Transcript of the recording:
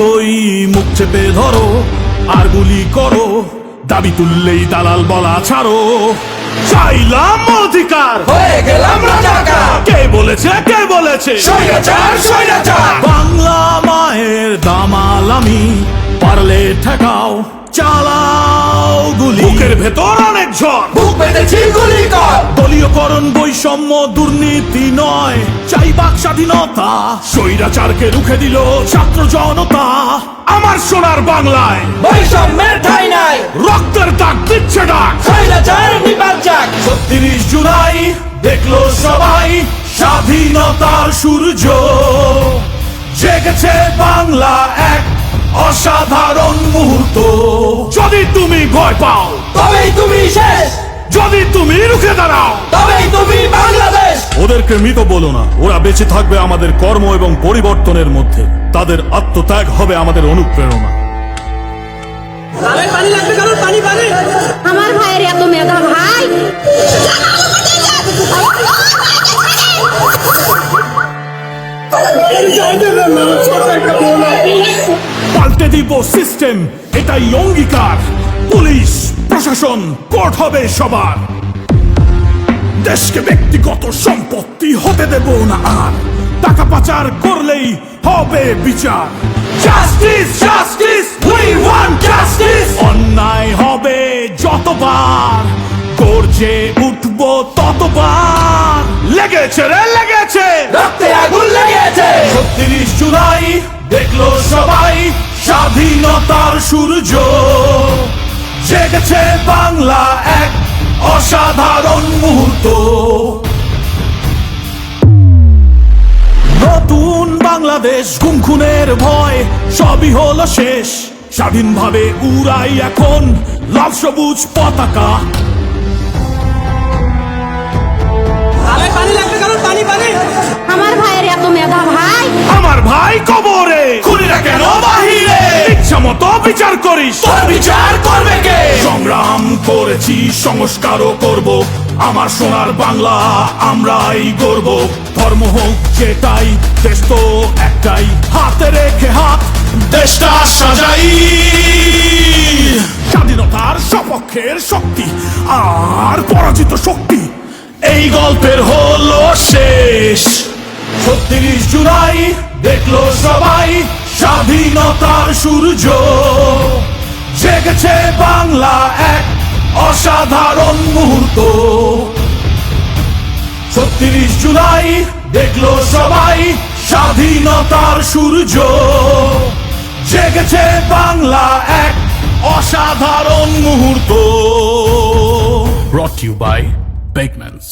রক্তই মুখ চেপে ধরো আর গুলি করো, দাবি তুললেই দালাল বলা ছাড়ো। চাইলাম অধিকার, হয়ে গেলাম রাজাকার। কে বলেছে কে বলেছে স্বৈরাচার স্বৈরাচার। বাংলা মায়ের দামাল আমি, পারলে ঠেকাও চালাও গুলি। বুকের ভেতর অনেক ঝড়, বুক পেতেছি গুলি কর। দলীয়করণ বৈষম্য দুর্নীতি নয়, চাই বাক স্বাধীনতা। স্বৈরাচারকে রুখে দিল ছাত্র জনতা। আমার সোনার বাংলায় বৈষম্যের ঠাঁই নাই, রক্তের দাগ দিচ্ছে ডাক। স্বৈরাচার নিপাত যাক। ৩৬ জুলাই দেখলো সবাই স্বাধীনতার সূর্য, জেগেছে বাংলা এক অসাধারণ মুহূর্ত। যদি তুমি ভয় পাও, তবেই তুমি শেষ, যদি তুমি রুখে দাঁড়াও, তবেই তুমি বাংলাদেশ। ওদেরকে মৃত বলো না, ওরা বেঁচে থাকবে আমাদের কর্ম এবং পরিবর্তনের মধ্যে। তাদের আত্মত্যাগ হবে আমাদের অনুপ্রেরণা। পানি লাগবে কারণ পানি পানি। আমার ভাইয়ের এত মেধা ভাই। পাল্টে দিব সিস্টেম, এটাই অঙ্গীকার। পুলিশ প্রশাসন কোর্ট হবে সবার। দেশকে ব্যক্তিগত সম্পত্তি হতে দেব না আর, টাকা পাচার করলেই হবে বিচার। Justice justice we want justice. অন্যায় হবে যতবার, গর্জে উঠবো ততবার। লেগেছে রে লেগেছে, রক্তে আগুন লেগেছে। ৩৬ জুলাই দেখলো সবাই স্বাধীনতার সূর্য, জেগেছে বাংলা এক অসাধারণ মুহূর্ত। নতুন বাংলাদেশ, গুম খুনের ভয় সবই হলো শেষ। স্বাধীনভাবে উড়াই এখন লাল সবুজ পতাকা। পানি লাগবে কারণ পানি পানি। আমার ভাইয়ের এত মেধা ভাই। আমার ভাই কবরে, খুনিরা কেন বাহিরে? ইচ্ছা মতো বিচার করিস, তোর বিচার করবে কে? সংগ্রাম করেছি সংস্কারও করব। আমার সোনার বাংলা আমরাই গর্ব। ধর্ম হোক যেটাই, দেশ তো একটাই। হাতে রেখে হাত দেশটা সাজাই। স্বাধীনতার সপক্ষের শক্তি আর পরাজিত শক্তি এই গল্পের হলো শেষ। ৩৬ জুলাই দেখলো সবাই স্বাধীনতার সূর্য, জেগেছে বাংলা এক অসাধারণ মুহূর্ত। ৩৬ জুলাই দেখলো সবাই স্বাধীনতার সূর্য, জেগেছে বাংলা এক অসাধারণ মুহূর্ত। Brought to you by Bakemans.